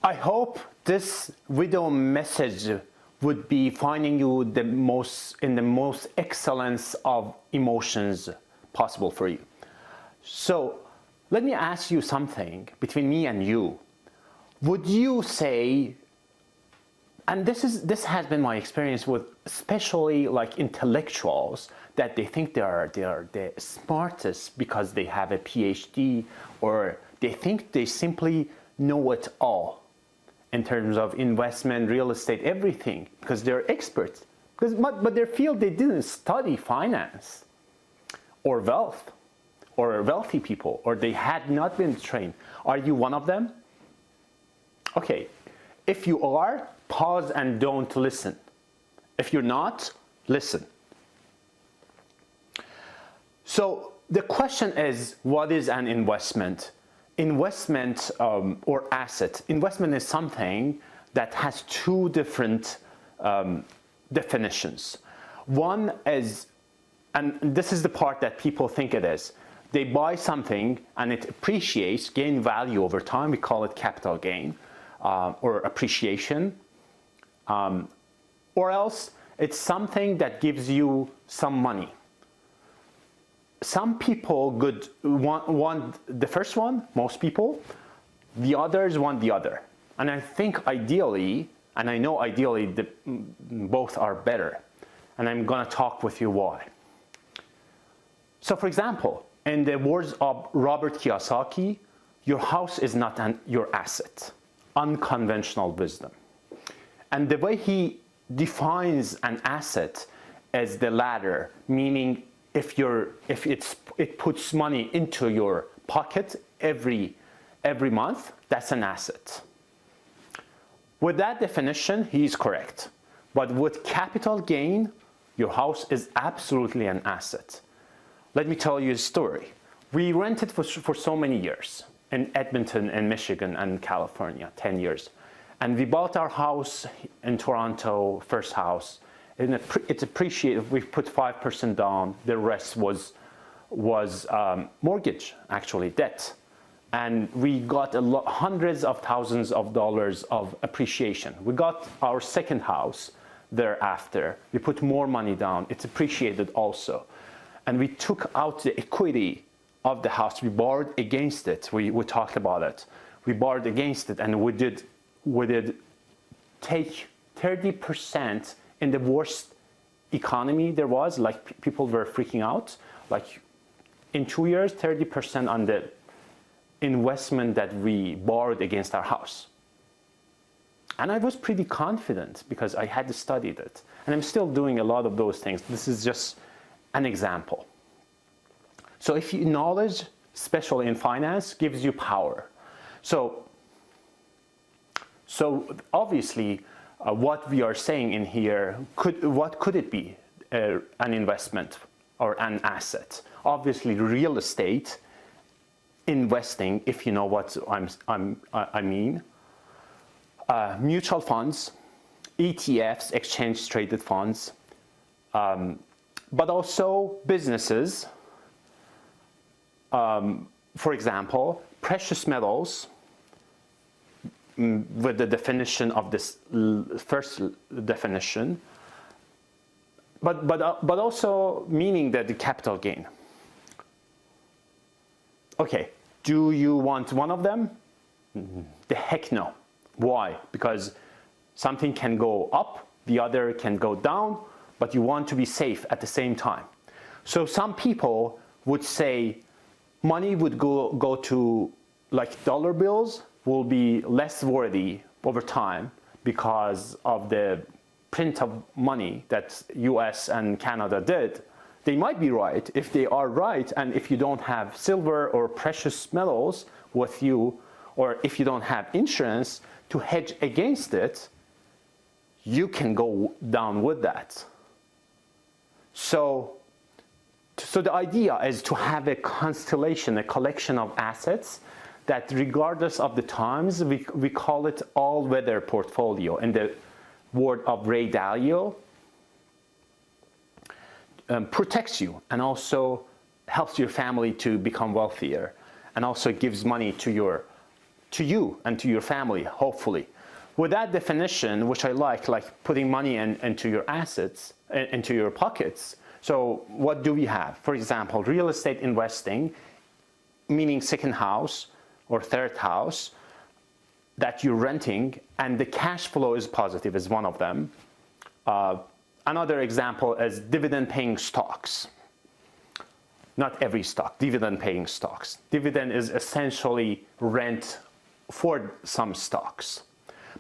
I hope this video message would be finding you in the most excellence of emotions possible for you. So let me ask you something between me and you. Would you say, and this has been my experience with especially like intellectuals, that they think they are the smartest because they have a PhD, or they think they simply know it all in terms of investment, real estate, everything, because they're experts. But they feel they didn't study finance or wealth or wealthy people, or they had not been trained. Are you one of them? Okay, if you are, pause and don't listen. If you're not, listen. So the question is, what is an investment? Investment or asset. Investment is something that has two different definitions. One is, and this is the part that people think it is, they buy something and it appreciates, gain value over time. We call it capital gain or appreciation. Or else it's something that gives you some money. Some people want the first one, most people. The others want the other. And I think ideally, and I know ideally, both are better. And I'm going to talk with you why. So for example, in the words of Robert Kiyosaki, your house is not your asset. Unconventional wisdom. And the way he defines an asset as the ladder, meaning if it puts money into your pocket every month, that's an asset. With that definition, he's correct. But with capital gain, your house is absolutely an asset. Let me tell you a story. We rented for so many years in Edmonton and Michigan and California, 10 years. And we bought our house in Toronto, first house. And it's appreciated. We put 5% down. The rest was mortgage, actually, debt. And we got hundreds of thousands of dollars of appreciation. We got our second house thereafter. We put more money down. It's appreciated also. And we took out the equity of the house. We borrowed against it. We talked about it. We borrowed against it, and we did take 30% in the worst economy there was, like people were freaking out. Like in 2 years, 30% on the investment that we borrowed against our house. And I was pretty confident because I had studied it. And I'm still doing a lot of those things. This is just an example. So if you knowledge, especially in finance, gives you power. So obviously, what we are saying in here, what could it be? An investment or an asset? Obviously, real estate, investing, if you know what I mean. Mutual funds, ETFs, exchange traded funds, but also businesses. For example, precious metals, with the definition of this first definition, but also meaning that the capital gain. Okay, do you want one of them? The heck no. Why? Because something can go up, the other can go down, but you want to be safe at the same time. So some people would say money would go to, like, dollar bills will be less worthy over time because of the print of money that US and Canada did. They might be right. If they are right, and if you don't have silver or precious metals with you, or if you don't have insurance to hedge against it, you can go down with that. So the idea is to have a constellation, a collection of assets that regardless of the times, we call it all-weather portfolio. In the word of Ray Dalio, protects you and also helps your family to become wealthier, and also gives money to your to you and to your family, hopefully. With that definition, which I like putting money into your assets, into your pockets. So what do we have? For example, real estate investing, meaning second house or third house that you're renting, and the cash flow is positive is one of them. Another example is dividend-paying stocks. Not every stock, dividend-paying stocks. Dividend is essentially rent for some stocks.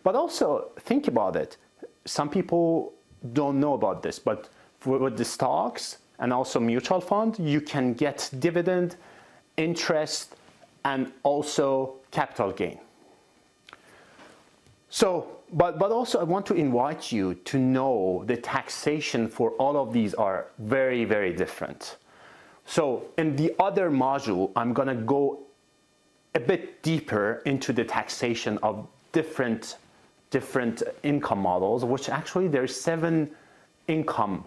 But also, think about it. Some people don't know about this, but with the stocks and also mutual fund, you can get dividend, interest, and also capital gain. So, but also I want to invite you to know the taxation for all of these are very, very different. So in the other module, I'm gonna go a bit deeper into the taxation of different income models, which actually there's 7 income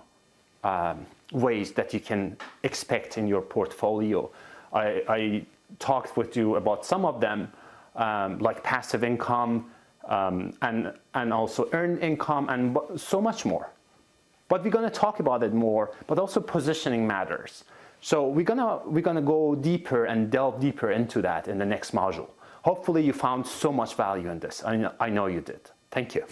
ways that you can expect in your portfolio. I talked with you about some of them, like passive income, and also earned income, and so much more. But we're gonna talk about it more, but also positioning matters. So we're gonna go deeper and delve deeper into that in the next module. Hopefully you found so much value in this. I know you did. Thank you.